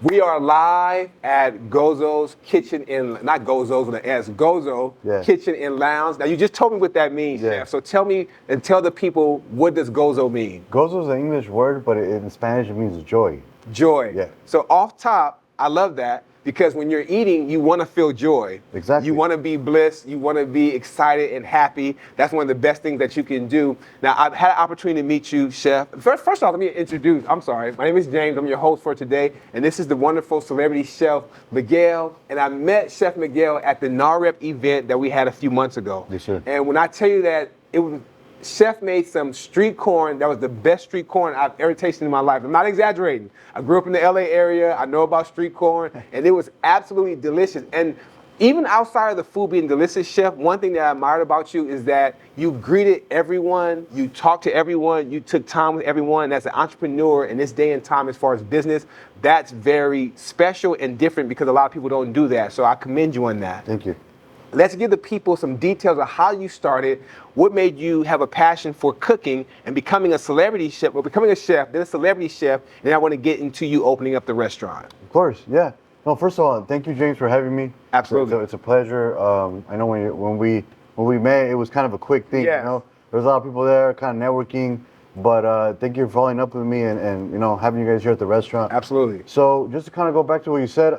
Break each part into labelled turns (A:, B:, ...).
A: We are live at GOZO's Kitchen in, not GOZO's, but as GOZO Kitchen in Lounge. Now, you just told me what that means, Chef. So tell me and tell the people, what does GOZO mean?
B: GOZO is an English word, but in Spanish it means joy.
A: Joy.
B: Yeah.
A: So off top, I love that because when you're eating, you want to feel joy.
B: Exactly.
A: You want to be blissed. You want to be excited and happy. That's one of the best things that you can do. Now, I've had an opportunity to meet you, Chef. First off, let me introduce, I'm sorry. My name is James. I'm your host for today. And this is the wonderful celebrity chef, Miguel. And I met Chef Miguel at the NAREP event that we had a few months ago.
B: Yes, sir.
A: And when I tell you that, it was, Chef made some street corn that was the best street corn I've ever tasted in my life. I'm not exaggerating. I grew up in the LA area. I know about street corn, and it was absolutely delicious. And even outside of the food being delicious, Chef, one thing that I admired about you is that you greeted everyone, you talked to everyone, you took time with everyone. And as an entrepreneur in this day and time as far as business, that's very special and different because a lot of people don't do that. So I commend you on that.
B: Thank you.
A: Let's give the people some details of how you started, what made you have a passion for cooking and becoming a celebrity chef, or becoming a chef, then a celebrity chef, and then I want to get into you opening up the restaurant.
B: Of course, yeah. No, first of all, thank you, James, for having me.
A: Absolutely.
B: It's a pleasure. I know when we met, it was kind of a quick thing.
A: Yeah.
B: You know, there was a lot of people there, kind of networking. But thank you for following up with me and you know, having you guys here at the restaurant.
A: Absolutely.
B: So just to kind of go back to what you said,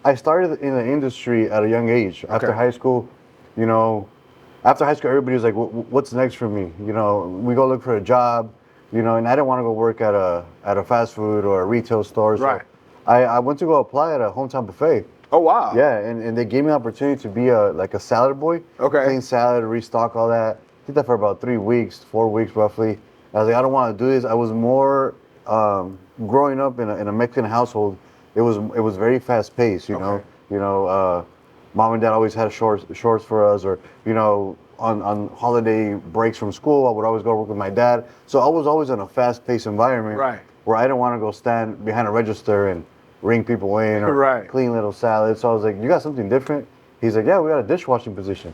B: I started in the industry at a young age. Okay. After high school, you know, everybody was like, "What's next for me?" You know, we go look for a job, you know, and I didn't want to go work at a fast food or a retail store. So
A: right.
B: I went to go apply at a hometown buffet.
A: Oh wow.
B: Yeah, and they gave me an opportunity to be a salad boy.
A: Okay.
B: Clean salad, restock all that. Did that for about 4 weeks roughly. I was like, I don't want to do this. I was more growing up in a Mexican household. It was very fast paced, you know. You know, mom and dad always had shorts for us, or you know, on holiday breaks from school, I would always go work with my dad. So I was always in a fast paced environment,
A: right,
B: where I didn't want to go stand behind a register and ring people in or clean little salads. So I was like, you got something different? He's like, yeah, we got a dishwashing position.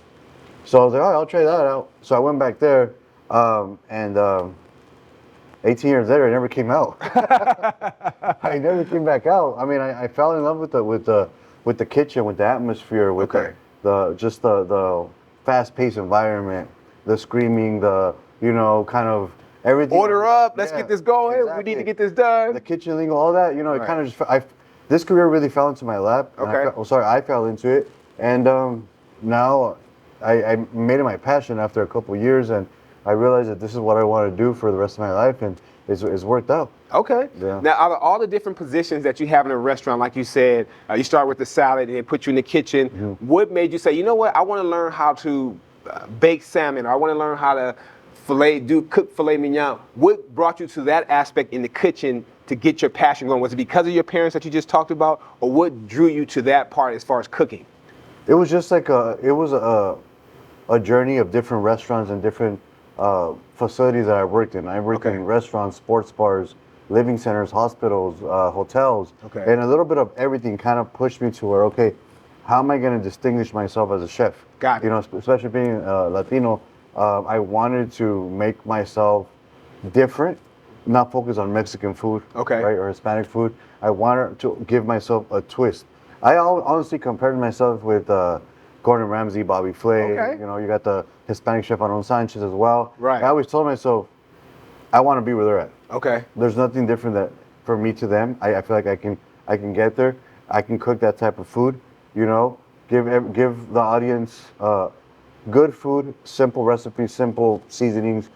B: So I was like, all right, I'll try that out. So I went back there, and 18 years later, I never came out. I never came back out. I mean, I fell in love with the kitchen, with the atmosphere, with the fast-paced environment, the screaming, the you know, kind of everything.
A: Order up, let's get this going. Exactly. We need to get this done.
B: The kitchen lingo, all that. You know, it kind of just this career really fell into my lap.
A: Okay.
B: I fell into it, and now I made it my passion after a couple of years, and I realized that this is what I want to do for the rest of my life, and it's worked out.
A: Okay.
B: Yeah.
A: Now, out of all the different positions that you have in a restaurant, like you said, you start with the salad and they put you in the kitchen. Mm-hmm. What made you say, you know what, I want to learn how to bake salmon, or I want to learn how to cook filet mignon? What brought you to that aspect in the kitchen to get your passion going? Was it because of your parents that you just talked about, or what drew you to that part as far as cooking?
B: It was just like a journey of different restaurants and different facilities that I worked in. I worked in restaurants, sports bars, living centers, hospitals, hotels, and a little bit of everything kind of pushed me to where, okay, how am I going to distinguish myself as a chef?
A: Got it.
B: You know, especially being Latino, I wanted to make myself different, not focus on Mexican food, right, or Hispanic food. I wanted to give myself a twist. I honestly compared myself with Gordon Ramsay, Bobby Flay. You know, you got the Hispanic chef Aaron Sanchez as well.
A: Right.
B: I always told myself, I want to be where they're at.
A: Okay.
B: There's nothing different that for me to them. I feel like I can get there. I can cook that type of food. You know, give the audience good food, simple recipes, simple seasonings,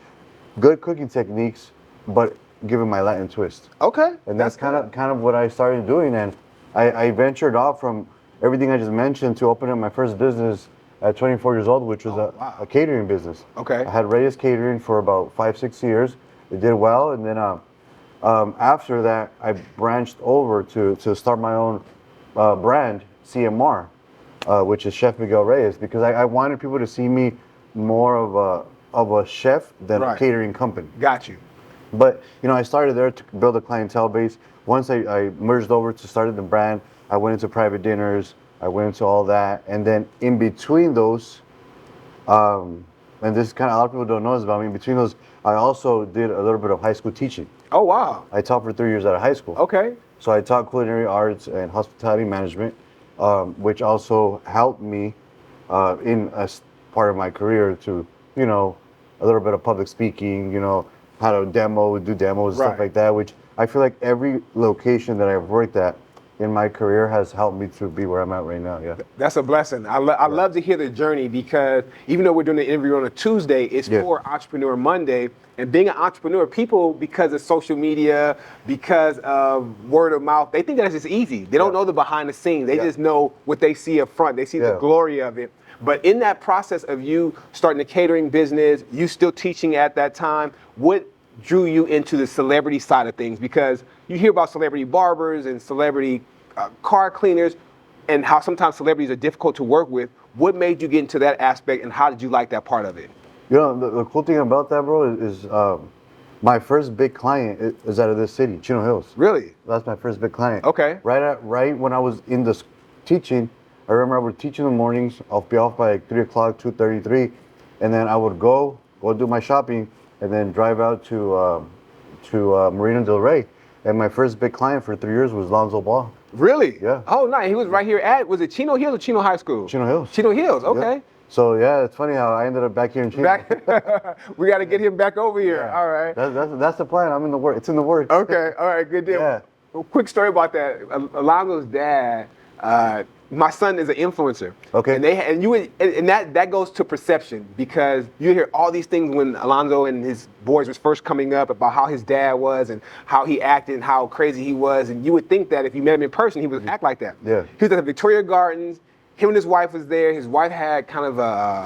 B: good cooking techniques, but give it my Latin twist.
A: Okay.
B: And that's kind of what I started doing, and I ventured off from everything I just mentioned to open up my first business at 24 years old, which was a catering business. Okay. I had Reyes Catering for about 5-6 years. It did well, and then after that, I branched over to start my own brand, CMR, which is Chef Miguel Reyes, because I wanted people to see me more of a chef than a catering company.
A: Got you.
B: But you know, I started there to build a clientele base. Once I merged over to start the brand, I went into private dinners, I went into all that, and then in between those, and this kind of a lot of people don't know this about me. In between those, I also did a little bit of high school teaching.
A: Oh wow!
B: I taught for 3 years out of high school.
A: Okay.
B: So I taught culinary arts and hospitality management, which also helped me in part of my career to, you know, a little bit of public speaking, you know, how to do demos and stuff like that, which I feel like every location that I've worked at in my career has helped me to be where I'm at right now. Yeah.
A: That's a blessing. I love to hear the journey, because even though we're doing the interview on a Tuesday, it's for Entrepreneur Monday. And being an entrepreneur, people, because of social media, because of word of mouth, they think that it's just easy. They don't know the behind the scenes. They just know what they see up front. They see the glory of it. But in that process of you starting the catering business, you still teaching at that time, what drew you into the celebrity side of things? Because you hear about celebrity barbers and celebrity car cleaners, and how sometimes celebrities are difficult to work with. What made you get into that aspect, and how did you like that part of it?
B: You know, the cool thing about that, bro, is my first big client is out of this city, Chino Hills.
A: Really?
B: That's my first big client.
A: Okay.
B: Right when I was in the teaching, I remember I would teach in the mornings. I'll be off by like 3 o'clock, 2:33, and then I would go do my shopping, and then drive out to Marina Del Rey. And my first big client for 3 years was Lonzo Ball.
A: Really?
B: Yeah.
A: Oh, nice. He was right here was it Chino Hills or Chino High School?
B: Chino Hills.
A: Chino Hills, okay.
B: Yeah. So yeah, it's funny how I ended up back here in Chino.
A: We got to get him back over here.
B: Yeah.
A: All right.
B: That's the plan. I'm in the work. It's in the works.
A: Okay. All right. Good deal.
B: Yeah.
A: Well, quick story about that. Alonzo's dad. My son is an influencer.
B: Okay.
A: And that goes to perception, because you hear all these things when Alonzo and his boys was first coming up about how his dad was and how he acted and how crazy he was, and you would think that if you met him in person, he would act like that.
B: Yeah.
A: He was at the Victoria Gardens. Him and his wife was there. His wife had kind of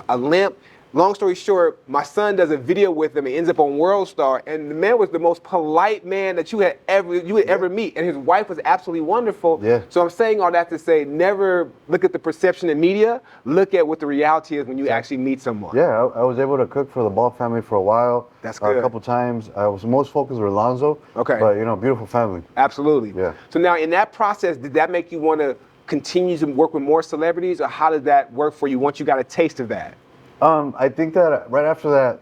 A: a limp. Long story short, my son does a video with him and ends up on World Star, and the man was the most polite man that you would ever meet, and his wife was absolutely wonderful.
B: Yeah.
A: So I'm saying all that to say, never look at the perception in media. Look at what the reality is when you actually meet someone.
B: Yeah, I was able to cook for the Ball family for a while.
A: That's good.
B: A couple times. I was most focused with Alonzo.
A: Okay.
B: But you know, beautiful family.
A: Absolutely.
B: Yeah.
A: So now in that process, did that make you want to continue to work with more celebrities, or how did that work for you once you got a taste of that?
B: I think that right after that,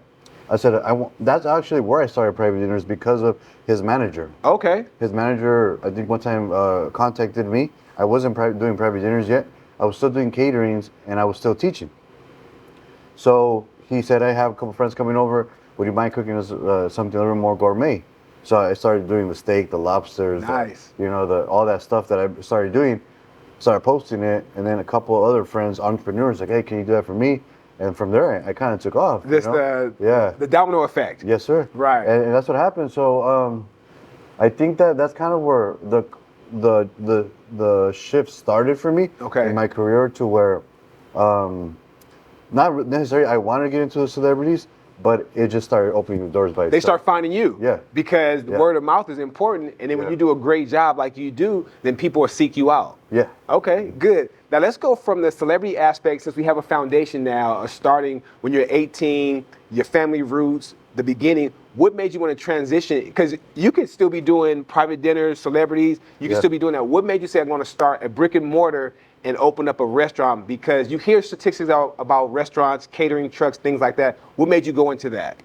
B: I said that's actually where I started private dinners, because of his manager.
A: Okay.
B: His manager, I think one time contacted me. I wasn't doing private dinners yet. I was still doing caterings, and I was still teaching. So he said, I have a couple friends coming over. Would you mind cooking us something a little more gourmet? So I started doing the steak, the lobsters,
A: nice.
B: All that stuff that I started doing. Started posting it, and then a couple of other friends, entrepreneurs, like, hey, can you do that for me? And from there, I kind of took off. The
A: domino effect.
B: Yes, sir.
A: Right.
B: And that's what happened. So I think that's kind of where the shift started for me in my career, to where not necessarily I wanted to get into the celebrities, but it just started opening the doors by itself.
A: They start finding you.
B: Yeah.
A: Because word of mouth is important, and then when you do a great job like you do, then people will seek you out.
B: Yeah.
A: Okay, good. Now let's go from the celebrity aspect, since we have a foundation now of starting when you're 18, your family roots, the beginning. What made you want to transition? Because you could still be doing private dinners, celebrities, you can still be doing that. What made you say, I'm going to start a brick and mortar and open up a restaurant? Because you hear statistics about restaurants, catering trucks, things like that. What made you go into that?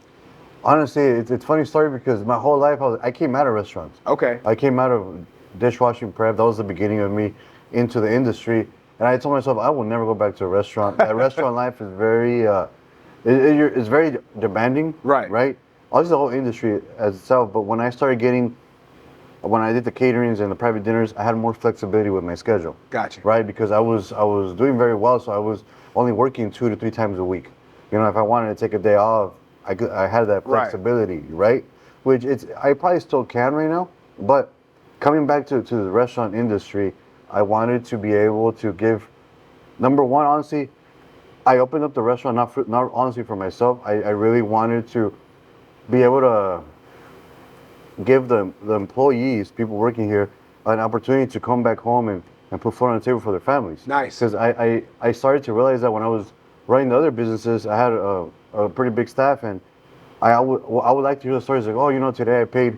B: Honestly, it's a funny story, because my whole life I came out of restaurants.
A: Okay.
B: I came out of dishwashing prep. That was the beginning of me into the industry. And I told myself I will never go back to a restaurant. That restaurant life is very, it's very demanding.
A: Right.
B: Right. Obviously the whole industry as itself. But when I did the caterings and the private dinners, I had more flexibility with my schedule.
A: Gotcha.
B: Right. Because I was doing very well, so I was only working 2 to 3 times a week. You know, if I wanted to take a day off, I had that flexibility. Right. Which I probably still can right now. But coming back to the restaurant industry, I wanted to be able to give, number one, honestly, I opened up the restaurant not honestly for myself. I really wanted to be able to give the employees, people working here, an opportunity to come back home and put food on the table for their families.
A: Nice.
B: Because I started to realize that when I was running the other businesses, I had a pretty big staff, and I would like to hear the stories like, oh, you know, today I paid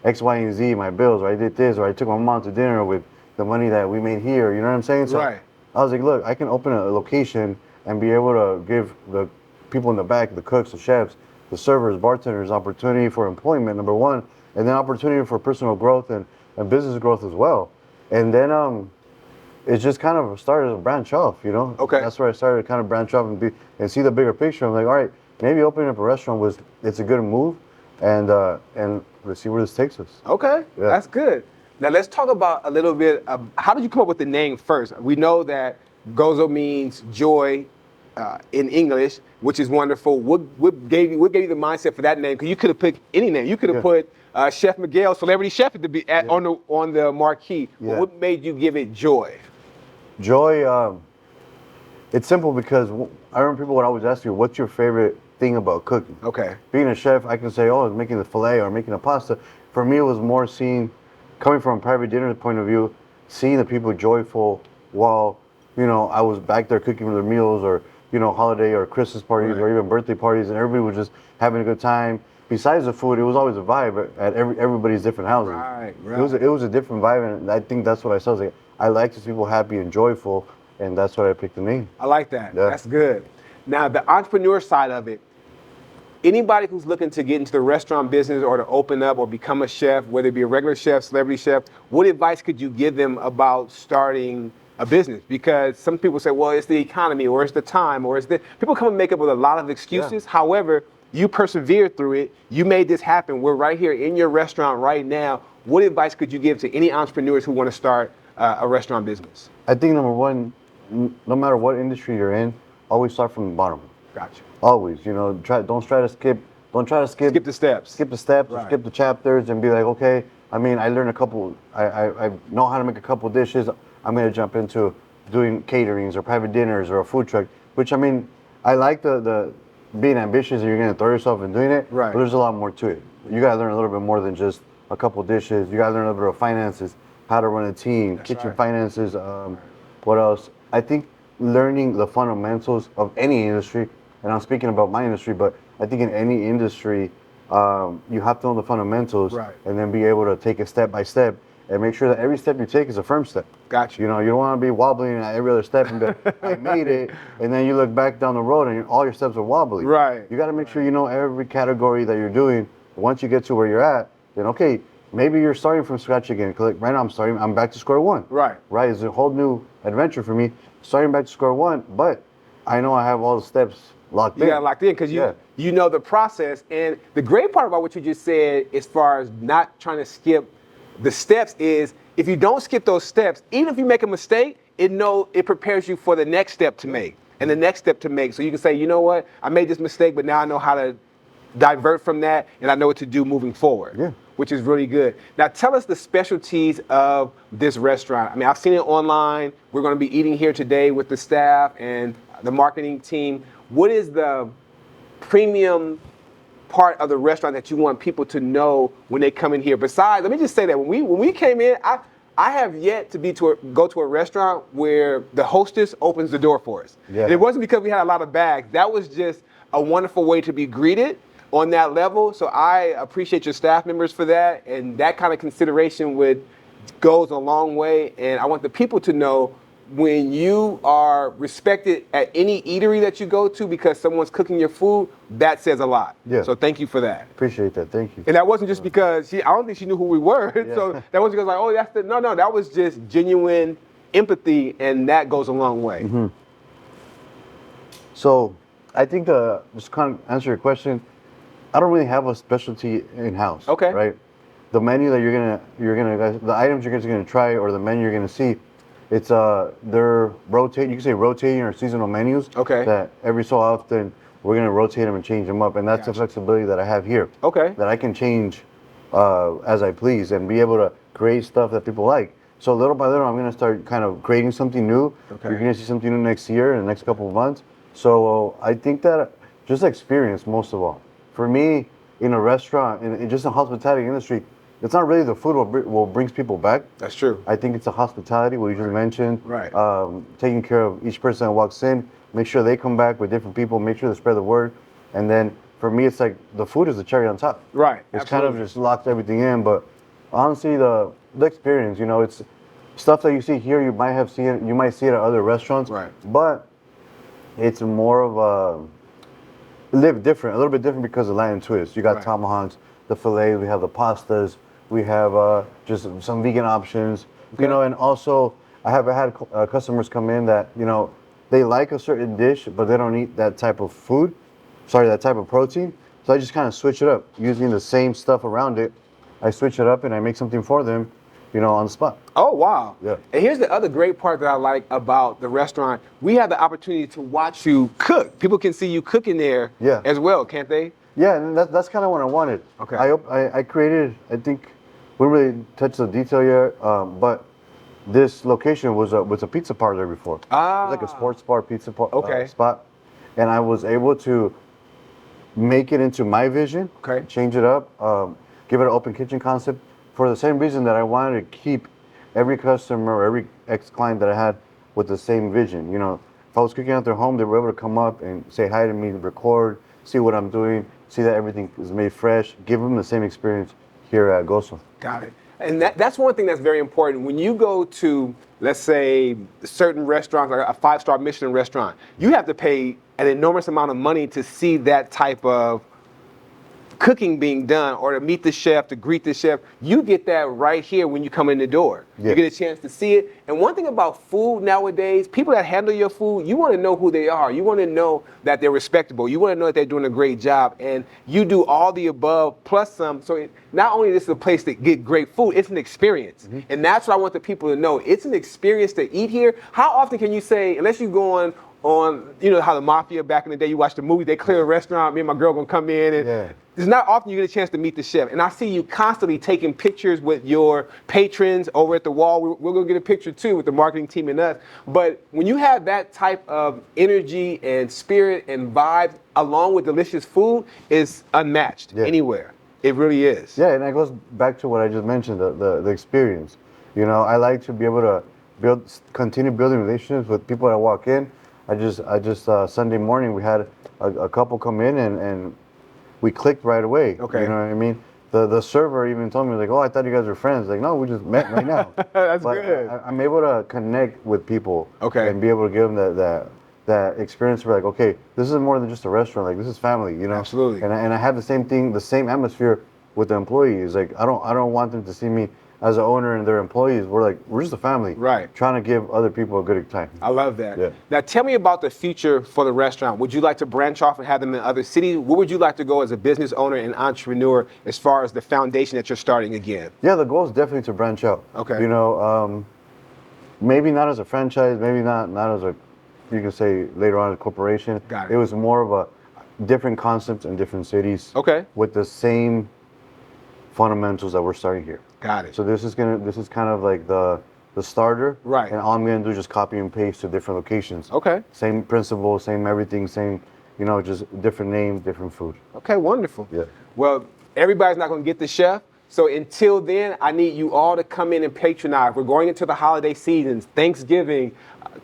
B: X, Y, and Z my bills, or I did this, or I took my mom to dinner with the money that we made here. You know what I'm saying? So I was like, look, I can open a location and be able to give the people in the back, the cooks, the chefs, the servers, bartenders, opportunity for employment, number one, and then opportunity for personal growth and and business growth as well. And then it just kind of started to branch off, you know.
A: Okay.
B: That's where I started to kind of branch off and see the bigger picture. I'm like, all right, maybe opening up a restaurant it's a good move, and let's see where this takes us.
A: Okay, yeah. That's good. Now let's talk about a little bit of how did you come up with the name first? We know that Gozo means joy in English, which is wonderful. What gave you the mindset for that name? Because you could have picked any name. You could have put Chef Miguel, Celebrity Chef, to be on the marquee. Yeah. What made you give it joy?
B: Joy, it's simple because I remember people would always ask you, what's your favorite thing about cooking?
A: Okay.
B: Being a chef, I can say, oh, it's making the filet or making a pasta. For me, it was more coming from a private dinner point of view, seeing the people joyful while, you know, I was back there cooking their meals, or, you know, holiday or Christmas parties, or even birthday parties, and everybody was just having a good time. Besides the food, it was always a vibe at everybody's different houses.
A: Right.
B: It was a different vibe, and I think that's what I saw. Like, I like to see people happy and joyful, and that's why I picked the name.
A: I like that. Yeah. That's good. Now, the entrepreneur side of it, anybody who's looking to get into the restaurant business or to open up or become a chef, whether it be a regular chef, celebrity chef, what advice could you give them about starting a business? Because some people say, well, it's the economy, or it's the time, or it's the... People come and make up with a lot of excuses. Yeah. However, you persevered through it. You made this happen. We're right here in your restaurant right now. What advice could you give to any entrepreneurs who want to start a restaurant business?
B: I think number one, no matter what industry you're in, always start from the bottom.
A: Gotcha.
B: Always, you know, don't try to skip
A: the steps.
B: Skip the steps, right. Or skip the chapters, and be like, okay, I mean, I learned I know how to make a couple dishes. I'm gonna jump into doing caterings or private dinners or a food truck, which, I mean, I like the being ambitious and you're gonna throw yourself in doing it. Right. But there's a lot more to it. You gotta learn a little bit more than just a couple dishes. You gotta learn a little bit of finances, how to run a team, kitchen finances. What else? I think learning the fundamentals of any industry, and I'm speaking about my industry, but I think in any industry, you have to know the fundamentals, and then be able to take it step by step and make sure that every step you take is a firm step.
A: Gotcha.
B: You know, you don't want to be wobbling at every other step and be like, I made it, and then you look back down the road and all your steps are wobbly.
A: Right.
B: You got to make sure you know every category that you're doing. Once you get to where you're at, then okay, maybe you're starting from scratch again. Like right now I'm back to square one. Right. Right, it's a whole new adventure for me, starting back to square one, but I know I have all the steps locked in.
A: You got it locked in because you know the process. And the great part about what you just said, as far as not trying to skip the steps, is if you don't skip those steps, even if you make a mistake, it prepares you for the next step to make and the next step to make. So you can say, you know what, I made this mistake, but now I know how to divert from that, and I know what to do moving forward. Yeah. Which is really good. Now tell us the specialties of this restaurant. I mean, I've seen it online. We're going to be eating here today with the staff and the marketing team. What is the premium part of the restaurant that you want people to know when they come in here? Besides, let me just say that when we came in, I have yet to go to a restaurant where the hostess opens the door for us. Yeah. And it wasn't because we had a lot of bags. That was just a wonderful way to be greeted on that level. So I appreciate your staff members for that, and that kind of consideration goes a long way. And I want the people to know, when you are respected at any eatery that you go to because someone's cooking your food, that says a lot. Yeah. So thank you for that.
B: Appreciate that. Thank you.
A: And that wasn't just because I don't think she knew who we were. Yeah. So that wasn't because like, oh, that's the, no, that was just genuine empathy, and that goes a long way. Mm-hmm.
B: So I think just kind of answer your question, I don't really have a specialty in-house. Okay. Right? The menu that the items you're gonna try, or the menu you're gonna see, it's they're rotating. You can say rotating or seasonal menus. Okay. That every so often we're gonna rotate them and change them up, and that's the flexibility that I have here. Okay. That I can change as I please and be able to create stuff that people like. So little by little, I'm gonna start kind of creating something new. Okay. You're gonna see something new next year, in the next couple of months. So I think that just experience, most of all. For me, in a restaurant, in just the hospitality industry, it's not really the food what brings people back. That's true. I think it's the hospitality, what you just mentioned. Right. Taking care of each person that walks in, make sure they come back with different people, make sure they spread the word. And then for me, it's like the food is the cherry on top. Right. It's kind of just locked everything in. But honestly, the experience, you know, it's stuff that you see here, you might see it at other restaurants. Right. But it's more of a little bit different because of Latin twist. You got tomahawks, the filet, we have the pastas, We have just some vegan options, you know, and also I have had customers come in that, you know, they like a certain dish, but they don't eat that type of food, that type of protein. So I just kind of switch it up using the same stuff around it. I switch it up and I make something for them, you know, on the spot.
A: Oh, wow.
B: Yeah.
A: And here's the other great part that I like about the restaurant. We have the opportunity to watch you cook. People can see you cooking there as well, can't they?
B: Yeah, and that's kind of what I wanted.
A: Okay.
B: I created, I think, we didn't really touch the detail yet, but this location was a pizza parlor before. It was like a sports bar pizza spot. And I was able to make it into my vision, change it up, give it an open kitchen concept for the same reason that I wanted to keep every customer, every ex-client that I had with the same vision. You know, if I was cooking at their home, they were able to come up and say hi to me, record, see what I'm doing, see that everything is made fresh, give them the same experience here at GOZO.
A: Got it. And that's one thing that's very important. When you go to, let's say, certain restaurants, like a 5-star Michelin restaurant, you have to pay an enormous amount of money to see that type of cooking being done, or to meet the chef, to greet the chef. You get that right here when you come in the door. Yeah. You get a chance to see it. And one thing about food nowadays, people that handle your food, you want to know who they are. You want to know that they're respectable. You want to know that they're doing a great job. And you do all the above plus some. So not only this is a place to get great food, it's an experience. Mm-hmm. And that's what I want the people to know. It's an experience to eat here. How often can you say, unless you go on, you know how the mafia back in the day, you watch the movie, they clear a restaurant, me and my girl gonna come in, and it's not often you get a chance to meet the chef. And I see you constantly taking pictures with your patrons over at the wall. We're gonna get a picture too with the marketing team and us. But when you have that type of energy and spirit and vibe along with delicious food, it's unmatched anywhere. It really is.
B: Yeah, and that goes back to what I just mentioned, the experience. You know, I like to be able to continue building relationships with people that walk in. I just Sunday morning we had a couple come in and we clicked right away. Okay. You know what I mean? The server even told me, like, oh, I thought you guys were friends. Like, no, we just met right now.
A: That's good.
B: I'm able to connect with people and be able to give them that experience where, like, okay, this is more than just a restaurant. Like, this is family, you know?
A: Absolutely.
B: And I have the same thing, the same atmosphere with the employees. Like, I don't want them to see me as an owner and their employees. We're just a family. Right. Trying to give other people a good time.
A: I love that. Yeah. Now tell me about the future for the restaurant. Would you like to branch off and have them in other cities? Where would you like to go as a business owner and entrepreneur as far as the foundation that you're starting again?
B: Yeah, the goal is definitely to branch out. Okay. You know, maybe not as a franchise, maybe not as a, you can say later on a corporation. Got it. It was more of a different concept in different cities. Okay. With the same fundamentals that we're starting here. Got it. So this is kind of like the starter. Right. And all I'm gonna do is just copy and paste to different locations. Okay. Same principle, same everything, same, you know, just different name, different food.
A: Okay, wonderful. Yeah. Well, everybody's not gonna get the chef. So until then, I need you all to come in and patronize. We're going into the holiday seasons, Thanksgiving,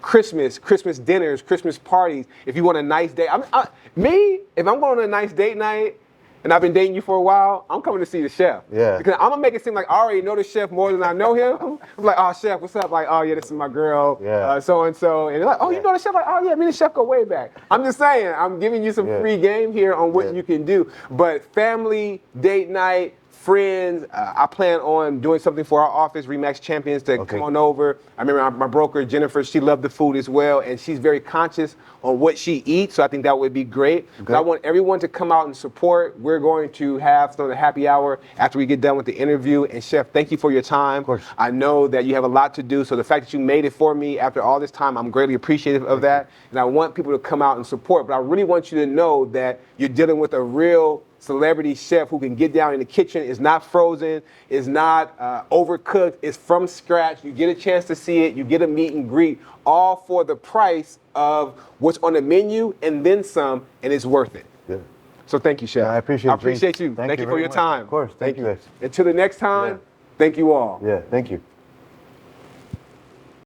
A: Christmas dinners, Christmas parties. If you want a nice day, if I'm going on a nice date night, and I've been dating you for a while, I'm coming to see the chef. Yeah. Because I'm gonna make it seem like I already know the chef more than I know him. I'm like, oh, chef, what's up? Like, oh yeah, this is my girl, so and so. And they're like, oh, you know the chef? Like, oh yeah, me and the chef go way back. I'm just saying, I'm giving you some free game here on what you can do. But family, date night, friends, I plan on doing something for our office, Remax Champions, to come on over. I remember my broker, Jennifer, she loved the food as well, and she's very conscious on what she eats, so I think that would be great. Okay. I want everyone to come out and support. We're going to have some of the happy hour after we get done with the interview. And Chef, thank you for your time. Of course. I know that you have a lot to do, so the fact that you made it for me after all this time, I'm greatly appreciative of that. And I want people to come out and support, but I really want you to know that you're dealing with a real celebrity chef who can get down in the kitchen. Is not frozen, is not overcooked, it's from scratch. You get a chance to see it, you get a meet and greet, all for the price of what's on the menu and then some, and it's worth it. Yeah. So thank you, Chef.
B: Yeah, I appreciate
A: you. Thank you for your time.
B: Of course, thank you guys.
A: Until the next time, thank you all.
B: Yeah, thank you.